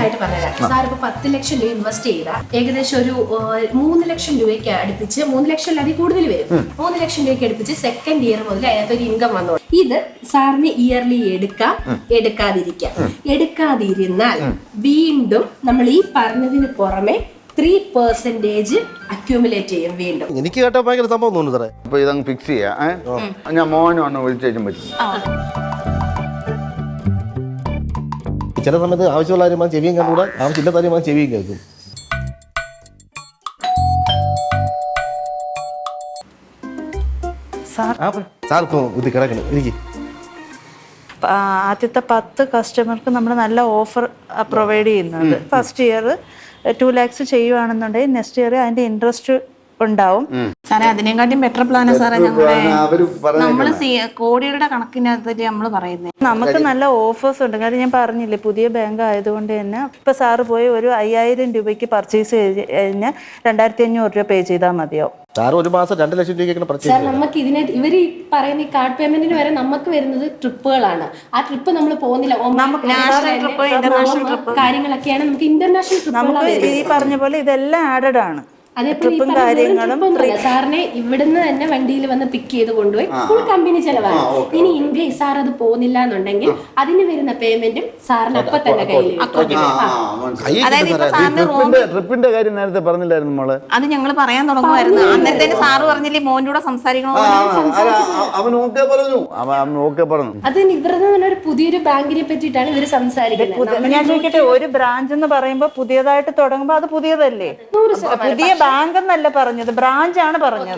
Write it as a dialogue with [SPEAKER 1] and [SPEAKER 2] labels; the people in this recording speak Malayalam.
[SPEAKER 1] ആയിട്ട് പറഞ്ഞുതരാം. സാർ ഇപ്പൊ 10 ലക്ഷം രൂപ ഇൻവെസ്റ്റ് ചെയ്താൽ ഏകദേശം ഒരു 3 ലക്ഷം രൂപയ്ക്ക് അടുപ്പിച്ച് 3 ലക്ഷം അല്ലാതെ കൂടുതൽ വരും. 3 ലക്ഷം രൂപയ്ക്ക് അടുപ്പിച്ച് സെക്കൻഡ് ഇയർ മുതൽ അതിനകത്തൊരു ഇൻകം വന്നോളൂ. ഇത് സാറിന് ഇയർലി എടുക്കാം, എടുക്കാതിരിക്കാം. എടുക്കാതിരുന്നാൽ വീണ്ടും നമ്മൾ ഈ പറഞ്ഞതിന് പുറമെ 3% അക്യൂമുലേറ്റ് ചെയ്യും വീണ്ടും.
[SPEAKER 2] എനിക്ക് കേട്ടാ ഭയങ്കര സംഭവം തോന്നുന്നു സാറേ.
[SPEAKER 3] അപ്പൊ ഇതങ്ങ് ഫിക്സ് ചെയ്യാം. ഞാൻ മോഹനും അന്ന് വിളിച്ചേച്ചും പറ്റും.
[SPEAKER 2] ചില സമയത്ത് ആവശ്യമുള്ള കാര്യം ചെവിയും കണ്ടുകൂടാ, ആവശ്യമില്ലാത്ത കാര്യം ചെവിയും കേൾക്കും. സാർ ഇപ്പോൾ ഇത് കിടക്കണം എനിക്ക്.
[SPEAKER 4] ആദ്യത്തെ 10 കസ്റ്റമർക്ക് നമ്മൾ നല്ല ഓഫർ പ്രൊവൈഡ് ചെയ്യുന്നുണ്ട്. ഫസ്റ്റ് ഇയർ 2 lakhs ചെയ്യുവാണെന്നുണ്ടെങ്കിൽ നെക്സ്റ്റ് ഇയർ അതിന്റെ ഇൻട്രസ്റ്റ് ഉണ്ടാവും.
[SPEAKER 5] സാറേ അതിനെക്കാട്ടും ബെറ്റർ പ്ലാനാ സാറേ നമ്മള് കോടികളുടെ കണക്കിനകത്ത് നമ്മള് പറയുന്നത്.
[SPEAKER 4] നമുക്ക് നല്ല ഓഫേഴ്സ് ഉണ്ട്. കാരണം ഞാൻ പറഞ്ഞില്ലേ പുതിയ ബാങ്ക് ആയതുകൊണ്ട് തന്നെ ഇപ്പൊ സാറ് പോയി ഒരു 5000 രൂപയ്ക്ക് പർച്ചേസ് ചെയ്ത് കഴിഞ്ഞാൽ 2500 രൂപ പേ ചെയ്താൽ മതിയാവും.
[SPEAKER 2] സാറ് ഒരു മാസം 2 ലക്ഷം രൂപയ്ക്ക് പർച്ചേസ്
[SPEAKER 1] സാർ നമുക്ക് ഇതിനെ ഇവര് പറയുന്ന ഈ കാർഡ് പേയ്മെന്റിന് വരെ നമുക്ക് വരുന്നത് ട്രിപ്പുകളാണ്. ആ ട്രിപ്പ് നമ്മൾ പോകുന്നില്ല, കാര്യങ്ങളൊക്കെയാണ് നമുക്ക് ഇന്റർനാഷണൽ ട്രിപ്പ്.
[SPEAKER 4] നമുക്ക് ഈ പറഞ്ഞ പോലെ ഇതെല്ലാം ആഡഡ് ആണ്. ട്രിപ്പും കാര്യങ്ങളും
[SPEAKER 1] സാറിനെ ഇവിടുന്ന് തന്നെ വണ്ടിയിൽ വന്ന് പിക്ക് ചെയ്ത് കൊണ്ടുപോയി ഫുൾ കമ്പനി ചെലവാണ്. ഇനി ഇൻ കേസ് സാർ അത് പോകുന്നില്ല എന്നുണ്ടെങ്കിൽ അതിന് വരുന്ന പേയ്മെന്റും സാറിന് അപ്പൊ തന്നെ കയ്യിൽ.
[SPEAKER 3] ട്രിപ്പിന്റെ കാര്യം നേരത്തെ പറഞ്ഞില്ലായിരുന്നു മോളെ.
[SPEAKER 5] അത് ഞങ്ങൾ പറയാൻ തുടങ്ങുമായിരുന്നു. അന്നേരത്തേന് സാറ് പറഞ്ഞില്ലേ മോൻ്റെ കൂടെ സംസാരിക്കണോ.
[SPEAKER 3] അവൻ ഓക്കെ പറഞ്ഞു, അവൻ ഓക്കെ പറഞ്ഞു.
[SPEAKER 1] അത് ഇവരുടെ ഒരു പുതിയൊരു ബാങ്കിനെ പറ്റിയിട്ടാണ് ഇവര് സംസാരിക്കുന്നത്.
[SPEAKER 4] ഞാൻ ചോദിക്കട്ടെ, ഒരു ബ്രാഞ്ച് എന്ന് പറയുമ്പോ പുതിയതായിട്ട് തുടങ്ങുമ്പോ അത് പുതിയതല്ലേ? പുതിയ ബാങ്ക് എന്നല്ല പറഞ്ഞത്, ബ്രാഞ്ച് ആണ് പറഞ്ഞത്.